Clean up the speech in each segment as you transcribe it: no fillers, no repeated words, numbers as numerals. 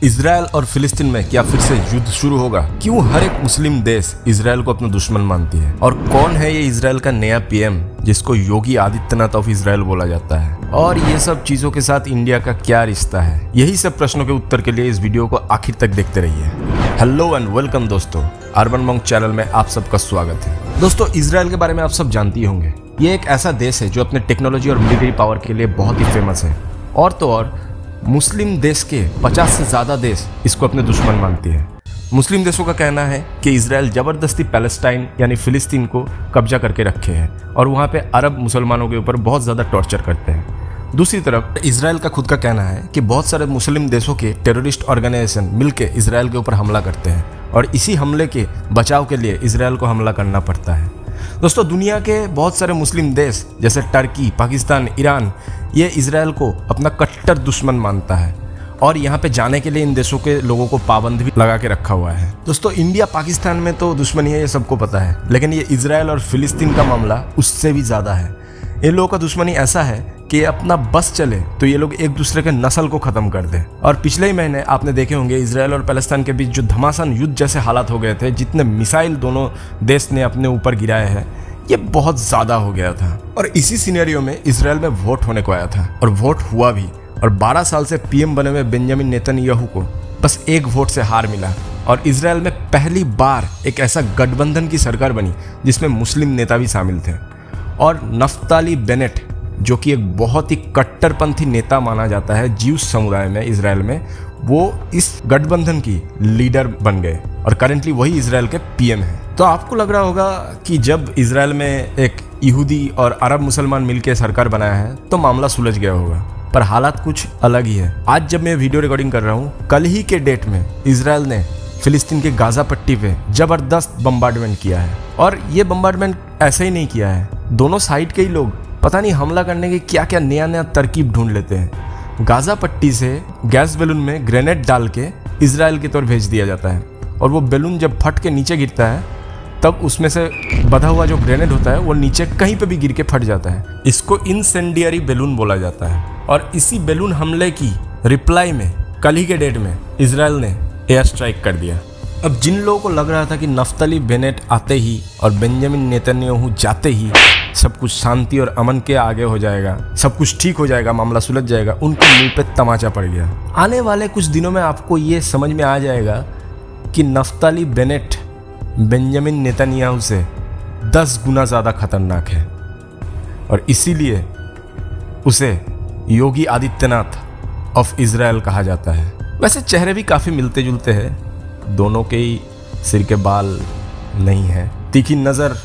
Israel और फिलिस्तीन में क्या फिर से युद्ध शुरू होगा? क्यों हर एक मुस्लिम देश इजराइल को अपना दुश्मन मानती है? और कौन है ये इजराइल का नया पीएम जिसको योगी आदित्यनाथ ऑफ इजराइल बोला जाता है? और ये सब चीजों के साथ इंडिया का क्या रिश्ता है? यही सब प्रश्नों के उत्तर के लिए इस वीडियो को आखिर तक देखते रहिए। हेलो एंड वेलकम दोस्तों, अर्बन मॉन्क चैनल में आप सबका स्वागत है। दोस्तों, इजराइल के बारे में आप सब जानते ही होंगे। ये एक ऐसा देश है जो अपने टेक्नोलॉजी और मिलिट्री पावर के लिए बहुत ही फेमस है। और तो और मुस्लिम देश के 50 से ज़्यादा देश इसको अपने दुश्मन मानती है। मुस्लिम देशों का कहना है कि इजराइल ज़बरदस्ती पैलेस्टाइन यानी फिलिस्तीन को कब्जा करके रखे हैं और वहाँ पे अरब मुसलमानों के ऊपर बहुत ज़्यादा टॉर्चर करते हैं। दूसरी तरफ इजराइल का खुद का कहना है कि बहुत सारे मुस्लिम देशों के टेररिस्ट ऑर्गेनाइजेशन मिलकर इजराइल के ऊपर हमला करते हैं और इसी हमले के बचाव के लिए इजराइल को हमला करना पड़ता है। दोस्तों, दुनिया के बहुत सारे मुस्लिम देश जैसे टर्की, पाकिस्तान, ईरान, ये इजराइल को अपना कट्टर दुश्मन मानता है और यहाँ पे जाने के लिए इन देशों के लोगों को पाबंदी भी लगा के रखा हुआ है। दोस्तों, इंडिया पाकिस्तान में तो दुश्मनी है, ये सबको पता है, लेकिन ये इजराइल और फिलिस्तीन का मामला उससे भी ज़्यादा है। इन लोगों का दुश्मनी ऐसा है कि अपना बस चले तो ये लोग एक दूसरे के नस्ल को ख़त्म कर दें। और पिछले ही महीने आपने देखे होंगे इजराइल और पैलेस्टाइन के बीच जो घमासान युद्ध जैसे हालात हो गए थे, जितने मिसाइल दोनों देश ने अपने ऊपर गिराए हैं, ये बहुत ज़्यादा हो गया था। और इसी सिनेरियो में इजराइल में वोट होने को आया था और वोट हुआ भी। और 12 साल से पीएम बने हुए बेंजामिन नेतन्याहू को बस एक वोट से हार मिला और इजराइल में पहली बार एक ऐसा गठबंधन की सरकार बनी जिसमें मुस्लिम नेता भी शामिल थे। और नफ्ताली बेनेट, जो कि एक बहुत ही कट्टरपंथी नेता माना जाता है ज्यूस समुदाय में इजराइल में, वो इस गठबंधन की लीडर बन गए और करेंटली वही इजराइल के पीएम हैं। तो आपको लग रहा होगा कि जब इजराइल में एक यहूदी और अरब मुसलमान मिलकर सरकार बनाया है तो मामला सुलझ गया होगा, पर हालात कुछ अलग ही है। आज जब मैं वीडियो रिकॉर्डिंग कर रहा हूँ, कल ही के डेट में इजराइल ने फिलिस्तीन के गाजा पट्टी पे जबरदस्त बम्बार्डमेंट किया है। और ये बम्बार्डमेंट ऐसे ही नहीं किया है, दोनों साइड के ही लोग पता नहीं हमला करने के क्या क्या नया नया तरकीब ढूंढ लेते हैं। गाजा पट्टी से गैस बैलून में ग्रेनेड डाल के इजराइल की तरफ भेज दिया जाता है और वो बैलून जब फट के नीचे गिरता है तब उसमें से बधा हुआ जो ग्रेनेड होता है वो नीचे कहीं पे भी गिर के फट जाता है। इसको इंसेंडियरी बैलून बोला जाता है। और इसी बैलून हमले की रिप्लाई में कल ही के डेट में इजराइल ने एयर स्ट्राइक कर दिया। अब जिन लोगों को लग रहा था कि नफ्ताली बेनेट आते ही और बेंजामिन नेतन्याहू जाते ही सब कुछ शांति और अमन के आगे हो जाएगा, सब कुछ ठीक हो जाएगा, मामला सुलझ जाएगा, उनके मुंह पे तमाचा पड़ गया। आने वाले कुछ दिनों में आपको ये समझ में आ जाएगा कि नफ्ताली बेनेट बेंजामिन नेतन्याहू से 10 गुना ज़्यादा खतरनाक है और इसीलिए उसे योगी आदित्यनाथ ऑफ इजराइल कहा जाता है। वैसे चेहरे भी काफ़ी मिलते जुलते हैं, दोनों के ही सिर के बाल नहीं है, तीखी नज़र,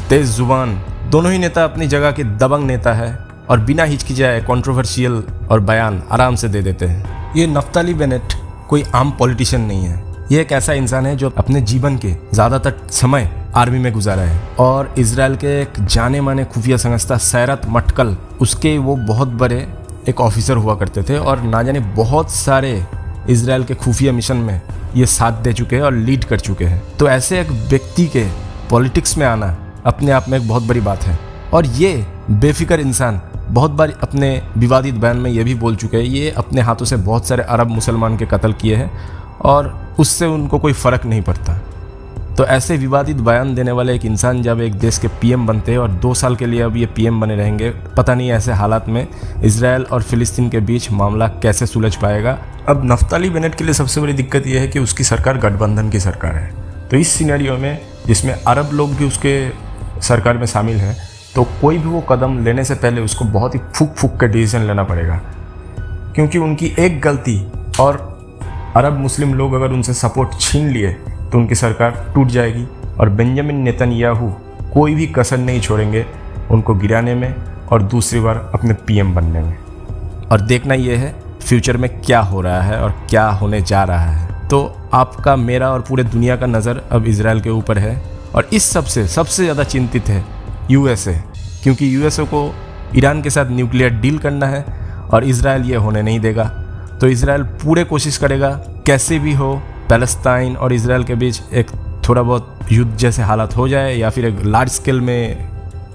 तेज जुबान, दोनों ही नेता अपनी जगह के दबंग नेता है और बिना हिचकिचाए कंट्रोवर्शियल और बयान आराम से दे देते हैं। ये नफ्ताली बेनेट कोई आम पॉलिटिशियन नहीं है, ये एक ऐसा इंसान है जो अपने जीवन के ज़्यादातर समय आर्मी में गुजारा है। और इजराइल के एक जाने माने खुफिया संस्था सैरत मटकल, उसके वो बहुत बड़े एक ऑफिसर हुआ करते थे और ना जाने बहुत सारे इजराइल के खुफिया मिशन में ये साथ दे चुके हैं और लीड कर चुके हैं। तो ऐसे एक व्यक्ति के पॉलिटिक्स में आना अपने आप में एक बहुत बड़ी बात है। और ये बेफिक्र इंसान बहुत बार अपने विवादित बयान में ये भी बोल चुके हैं, ये अपने हाथों से बहुत सारे अरब मुसलमान के कत्ल किए हैं और उससे उनको कोई फ़र्क नहीं पड़ता। तो ऐसे विवादित बयान देने वाले एक इंसान जब एक देश के पीएम बनते हैं और 2 साल के लिए अब ये पीएम बने रहेंगे, पता नहीं ऐसे हालात में इजराइल और फिलिस्तीन के बीच मामला कैसे सुलझ पाएगा। अब नफ्ताली बेनेट के लिए सबसे बड़ी दिक्कत यह है कि उसकी सरकार गठबंधन की सरकार है। तो इस सिनेरियो में जिसमें अरब लोग भी उसके सरकार में शामिल हैं, तो कोई भी वो कदम लेने से पहले उसको बहुत ही फूक के डिसीजन लेना पड़ेगा, क्योंकि उनकी एक गलती और अरब मुस्लिम लोग अगर उनसे सपोर्ट छीन लिए तो उनकी सरकार टूट जाएगी और बेंजामिन नेतन्याहू कोई भी कसर नहीं छोड़ेंगे उनको गिराने में और दूसरी बार अपने पीएम बनने में। और देखना ये है फ्यूचर में क्या हो रहा है और क्या होने जा रहा है। तो आपका, मेरा और पूरे दुनिया का नज़र अब इजराइल के ऊपर है और इस सबसे ज़्यादा चिंतित है यूएसए, क्योंकि यूएसए को ईरान के साथ न्यूक्लियर डील करना है और इजराइल ये होने नहीं देगा। तो इजराइल पूरे कोशिश करेगा कैसे भी हो पैलेस्टाइन और इजराइल के बीच एक थोड़ा बहुत युद्ध जैसे हालात हो जाए या फिर एक लार्ज स्केल में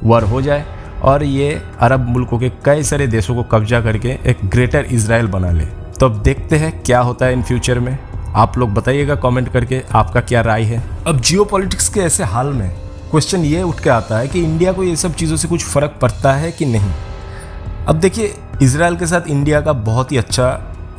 वार हो जाए और ये अरब मुल्कों के कई सारे देशों को कब्जा करके एक ग्रेटर इजराइल बना ले। तो अब देखते हैं क्या होता है इन फ्यूचर में। आप लोग बताइएगा कमेंट करके आपका क्या राय है। अब जियोपॉलिटिक्स के ऐसे हाल में क्वेश्चन ये उठ के आता है कि इंडिया को ये सब चीज़ों से कुछ फ़र्क पड़ता है कि नहीं। अब देखिए, इजराइल के साथ इंडिया का बहुत ही अच्छा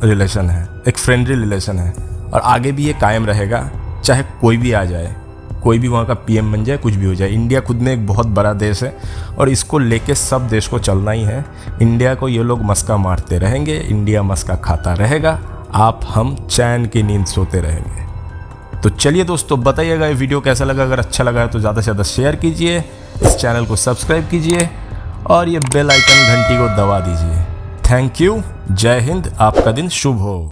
रिलेशन है, एक फ्रेंडली रिलेशन है और आगे भी ये कायम रहेगा, चाहे कोई भी आ जाए, कोई भी वहाँ का पीएम बन जाए, कुछ भी हो जाए। इंडिया खुद में एक बहुत बड़ा देश है और इसको लेके सब देश को चलना ही है। इंडिया को ये लोग मस्का मारते रहेंगे, इंडिया मस्का खाता रहेगा, आप हम चैन की नींद सोते रहेंगे। तो चलिए दोस्तों, बताइएगा ये वीडियो कैसा लगा। अगर अच्छा लगा है तो ज़्यादा से ज़्यादा शेयर कीजिए, इस चैनल को सब्सक्राइब कीजिए और ये बेल आइकन घंटी को दबा दीजिए। Thank you. जय हिंद। आपका दिन शुभ हो।